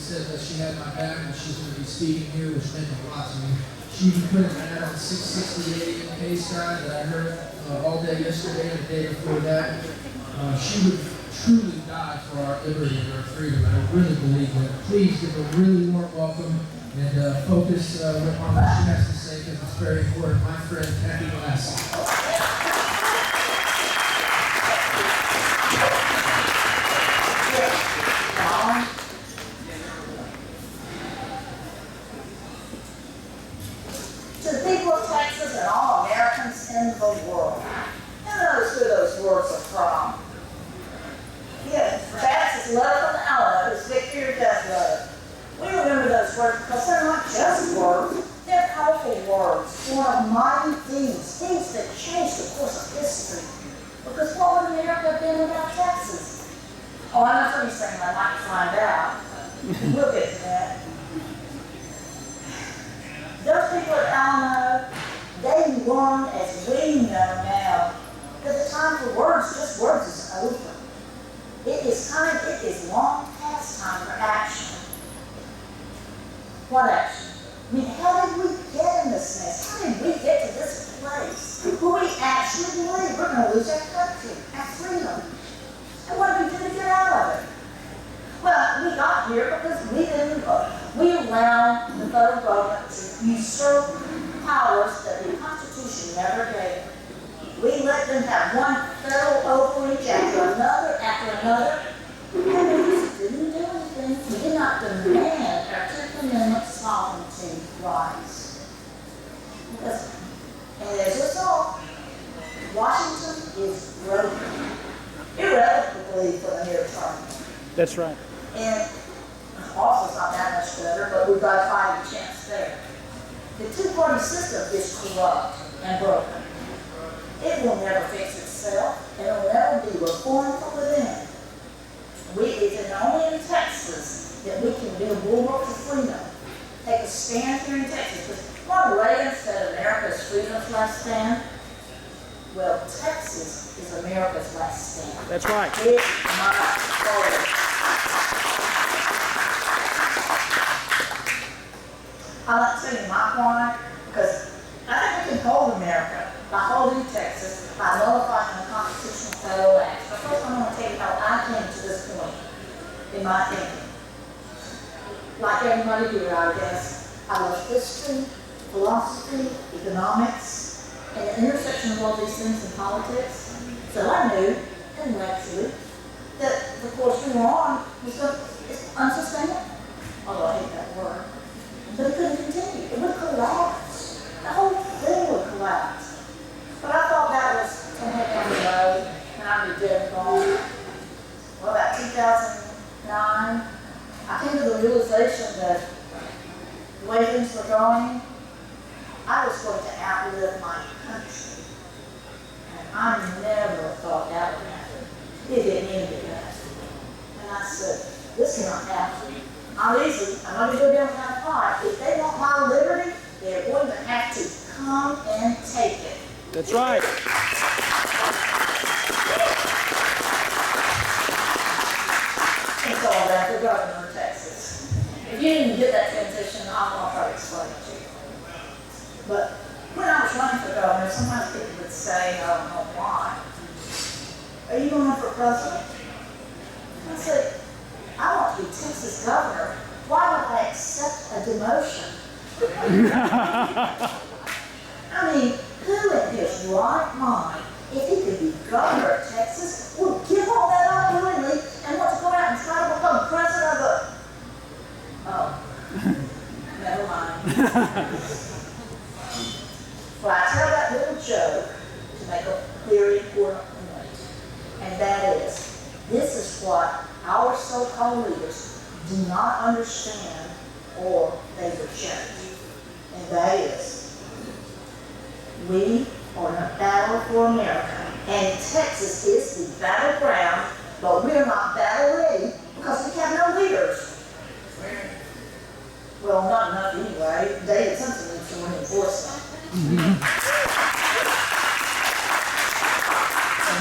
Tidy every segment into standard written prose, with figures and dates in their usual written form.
said that she had my back and she's going to be speaking here, which meant a lot to me. She put an ad on 668 in K-Sky that I heard all day yesterday and the day before that. She would truly die for our liberty and our freedom. I really believe that. Please give a really warm welcome and focus on what she has to say because it's very important. My friend, Kathie. To the people of Texas and all Americans in the world, who knows who those words are from? Yes, perhaps it's a letter from the Alamo, it's victory or death letter. We remember those words because they're not just words, they're powerful words, born of mighty deeds, deeds that changed the course of history. Because what would America have been without Texas? Oh, I'm not going to be saying I'd like to find out. We'll get to that. Those people at Alamo, they learned as we know now that the time for words, just words, is over. It is long past time for action. What action? I mean, how did we get in this mess? How did we get to this place where we actually believe we're going to lose our country, our freedom? And what did we do to get out of it? Well, we got here because we allowed the federal government to usurp powers that the Constitution never gave. We let them have one federal overreach after another, and we just didn't do anything. We did not demand our 10th Amendment sovereignty rights. And as a result, Washington is broken, irrevocably for the near term. That's right. And also it's not that much better, but we've got a fighting chance there. The two-party system is corrupt and broken. It will never fix itself, and it will never be reformed from within. It is only in Texas that we can build bulwarks of freedom. Take a stand here in Texas. Because Ronald Reagan said America's freedom's last stand. Well, Texas is America's last stand. That's right. It must forward. I'll not tell you my why, because I think we can hold America by holding Texas, by nullifying the constitutional federal acts. But first I'm going to tell you how I came to this point in my thinking. Like everybody here, I guess, I love history, philosophy, economics, and the intersection of all these things in politics. So I knew, intellectually, that the course we were on was unsustainable. Although I hate that word. But it couldn't continue. It would collapse. The whole thing would collapse. But I thought that was 10 head down the road, and I'd be dead and gone. Well, about 2009, I came to the realization that the way things were going, I was going to outlive my country. And I never thought that would happen. It didn't end with that. And I said, this cannot happen. I'm easy. I'm going to go down without a fight. If they want my liberty, they're going to have to come and take it. That's right. It's all about the governor of Texas. If you didn't get that transition, I'll try to explain it to you. But when I was running for governor, sometimes people would say, I don't know why, are you going for president? I said, I want to be Texas governor. Why would I accept a demotion? I mean, who in his right mind, if he could be governor of Texas, would give all that up willingly and want to go out and try to become president of a... Oh, never mind. Well, I tell that little joke to make a very important point, and that is, this is what our so-called leaders do not understand or they reject. And that is, we are in a battle for America. And Texas is the battleground, but we're not battle ready because we have no leaders. Well, not enough anyway. David Simpson needs to reinforce them. And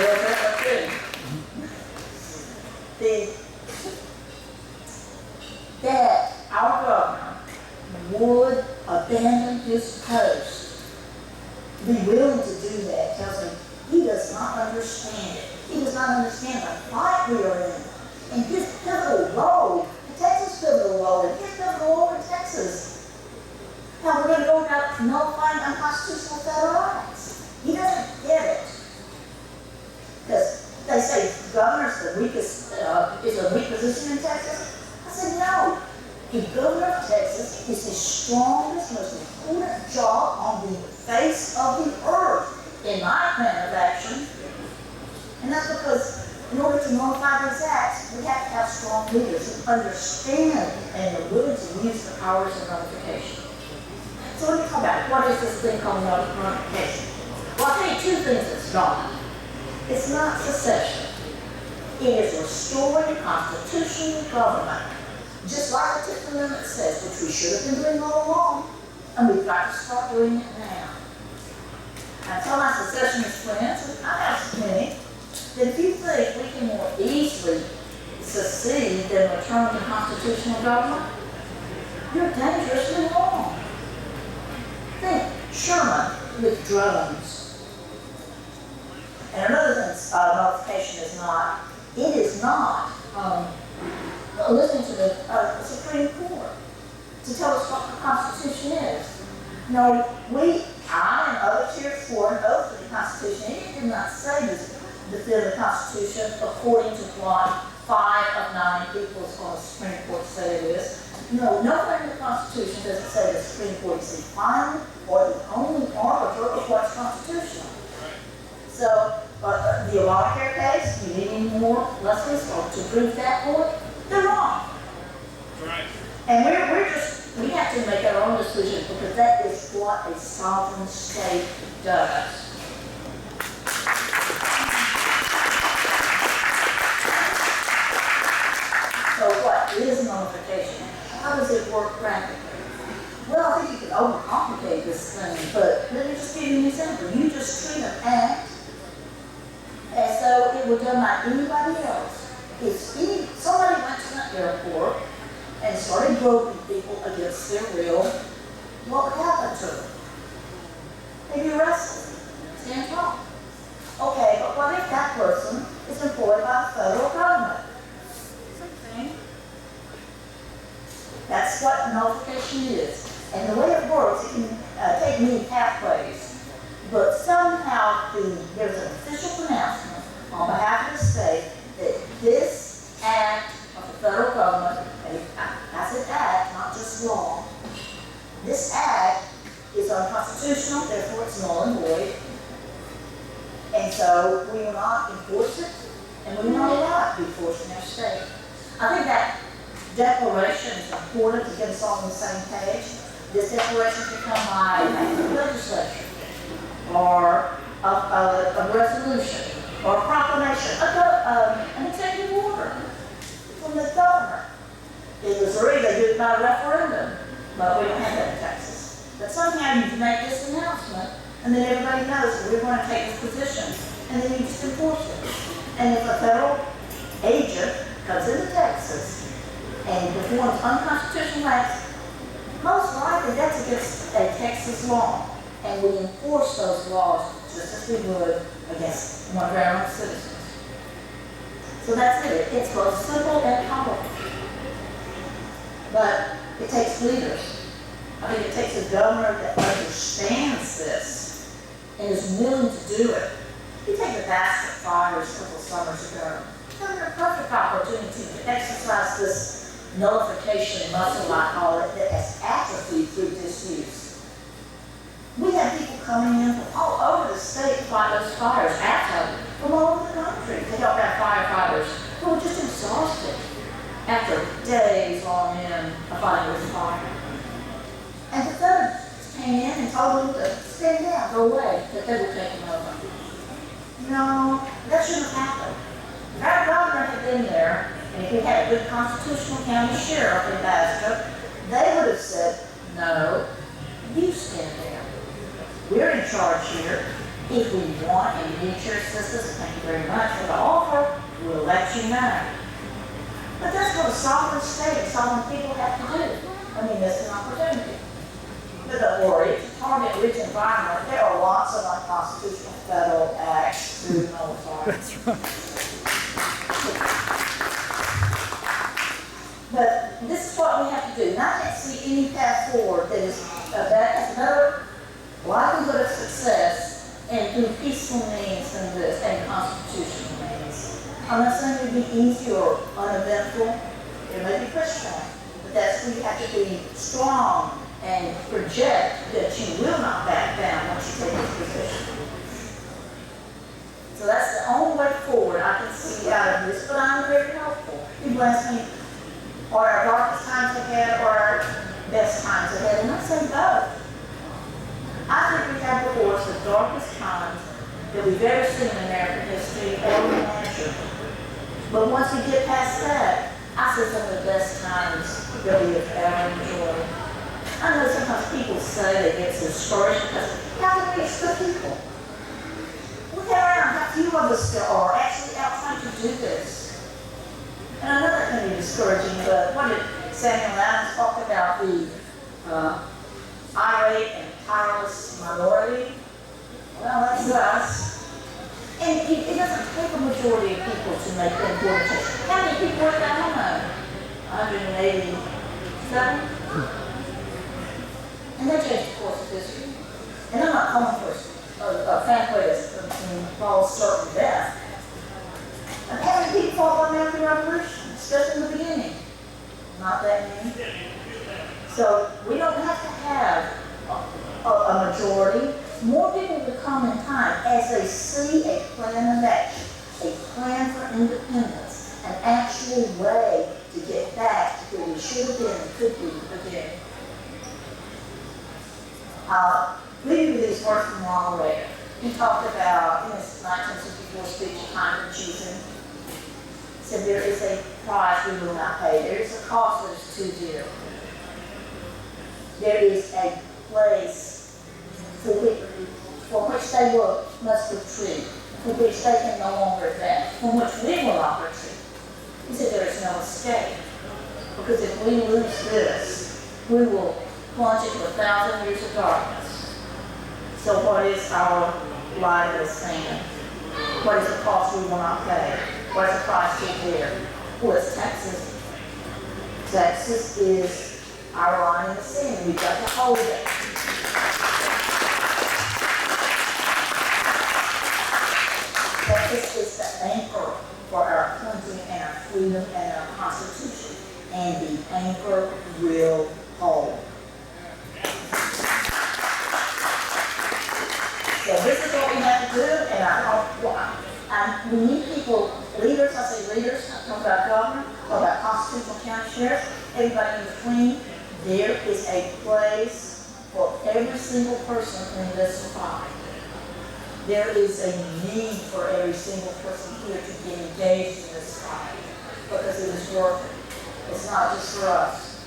they'll take that too. That abandon his post, be willing to do that, tells me he does not understand it. He does not understand the fight we are in. And his pivotal role, Texas' pivotal role, and his pivotal role in Texas, how we're going to go about nullifying unconstitutional federal rights. He doesn't get it. Because they say governor's the weakest, is a weak position in Texas. I said, no. The governor of Texas is the strongest, most important job on the face of the earth, in my plan of action. And that's because in order to nullify these acts, we have to have strong leaders who understand and are willing to use the powers of nullification. So let me talk about it. What is this thing called nullification? Well, I'll tell you two things it's not. It's not secession. It is restoring constitutional government. Just like the 10th Amendment says, which we should have been doing all along, and we've got to start doing it now. I tell my secessionist friends, and I have many, that if you think we can more easily secede than return to constitutional government, you're dangerously wrong. Think Sherman with drones. And another thing nullification is not, it is not listening to the Supreme Court to tell us what the Constitution is. No, I and others here swore an oath to the Constitution. It did not say this defend the Constitution according to what 5 of 9 people on the Supreme Court say it is. No, nowhere in the Constitution does it say the Supreme Court is the final or the only arbiter of what's constitutional. So, the Obamacare case, you need any more lessons to prove that point? They're wrong. Right. And we have to make our own decisions because that is what a sovereign state does. So what is nullification? How does it work practically? Well, I think you can overcomplicate this thing, but let me just give you an example. You just treat an act as though it were done by anybody else. If somebody went to the airport and started groping people against their will, what would happen to them? They'd be arrested. Stand trial. Okay, but what if that person is employed by the federal government? Same thing. That's what nullification is. And the way it works, it can take many pathways. But somehow there's an official pronouncement on behalf of the state that this act of the federal government, and that's an act, not just law, this act is unconstitutional, therefore it's null and void. And so we will not enforce it, and we will not allow it to be enforced in our state. I think that declaration is important to get us all on the same page. This declaration can come by a legislature, or a resolution, or a proclamation, an executive order from the governor. In Missouri, they do it by referendum, but we don't have that in Texas. But somehow you can make this announcement, and then everybody knows that we're going to take this position, and then you just enforce it. And if a federal agent comes into Texas and performs unconstitutional acts, most likely that's against a Texas law, and we enforce those laws just as we would against one of our own citizens. So that's it. It's both simple and powerful. But it takes leaders. I think it takes a governor that understands this and is willing to do it. You take the basket fires a couple summers ago. Governor, a perfect opportunity to exercise this nullification muscle, I call it, that has atrophied through disuse. We have people coming in from all over the state to fight those fires, actually, from all over the country to help our firefighters who are just exhausted after days on end of fighting this fire. And the feds came in and told them to stand down, go away, that they were taking over. No, that shouldn't have happened. If our governor had been there, and if we had a good constitutional county sheriff in Basco, they would have said, no, you stand down. We're in charge here. If we want and need your assistance, thank you very much for the offer, we'll let you know. But that's what a sovereign state and sovereign people have to do when they miss an opportunity. But But don't worry, it's a target-rich environment. There are lots of unconstitutional federal acts through nullify. That's right. But this is what we have to do. And I can't see any path forward that is a better likelihood of success and through peaceful means than this and constitutional means. I'm not saying it would be easy or uneventful. It may be frustrating, but that's where you have to be strong and project that you will not back down once you take this position. So that's the only way forward I can see out of this, but I'm very hopeful. People ask me, are our darkest times ahead or our best times ahead? And I say both. I think we have before us the darkest times that we've ever seen in American history or imagined. But once we get past that, I see some of the best times that we have ever enjoyed. I know sometimes people say they get discouraged because how can we expect people? Look around, how few of us still are actually out trying to do this. And I know that can be discouraging, but what did Samuel Adams talk about the irate and tireless minority? Well, that's us. And it doesn't take a majority of people to make the important change. How many people work at home? 187? And they changed the course of history. And I'm not calling for a pathway that involves certain death. And how many people fought the American Revolution, especially in the beginning? Not that many. So we don't have to have a majority. More people will come in time as they see a plan of action, a plan for independence, an actual way to get back to where we should have been and could be again. Leading with these words from Ronald Reagan. He talked about, in his 1964 speech, Time and Choosing, he said, there is a price we will not pay. There is a cost that is too dear. There is a place for which they must retreat, for which they can no longer advance, from which we will not retreat. He said there is no escape. Because if we lose this, we will plunge into 1,000 years of darkness. So what is our light in the sand? What is the cost we will not pay? What is the price too dear? Well, it's Texas. Texas is our line in the sand. We've got to hold it. Texas is the anchor for our country and our freedom and our Constitution. And the anchor will hold. So this is what we have to do, and we need people, leaders, I say leaders, I talk about government, talk about constitutional county sheriffs, everybody in between. There is a place for every single person in this society. There is a need for every single person here to get engaged in this society because it is worth it. It's not just for us.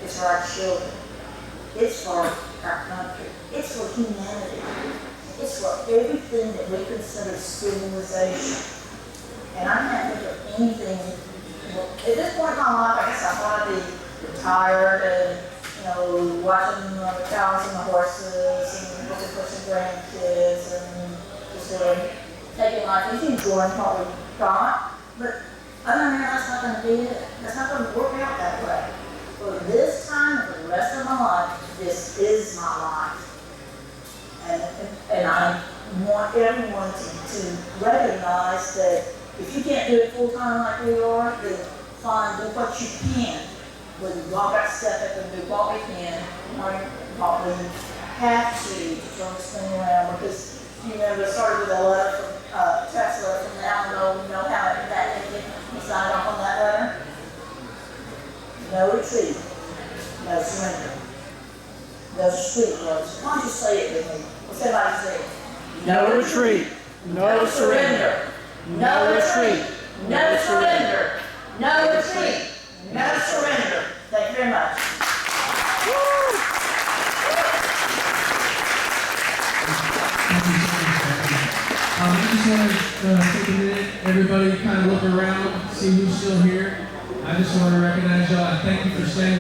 It's for our children. It's for our country. It's for humanity. It's for everything that we consider civilization. And I can't think of anything. At this point in my life, I guess I want to be retired and, watching the cows and the horses and looking for some grandkids and just taking life easy, enjoying what we've got. But other than that, that's not going to be it. That's not going to work out that way. For this time and for the rest of my life, this is my life. And I want everyone to recognize that if you can't do it full time like we are, then fine, do what you can. But we've all got to step up and do what we can, or what we have to turn this thing around. Because you remember, it started with a letter from text letter from Alamo. You know how that he signed off on that letter? No retreat, no surrender. Those are sweet words. Why don't you say it with me? What's everybody say? No retreat, no surrender. No retreat, no surrender. No retreat, no surrender. Thank you very much. I just want to take a minute, everybody kind of look around, see who's still here. I just want to recognize y'all and thank you for staying.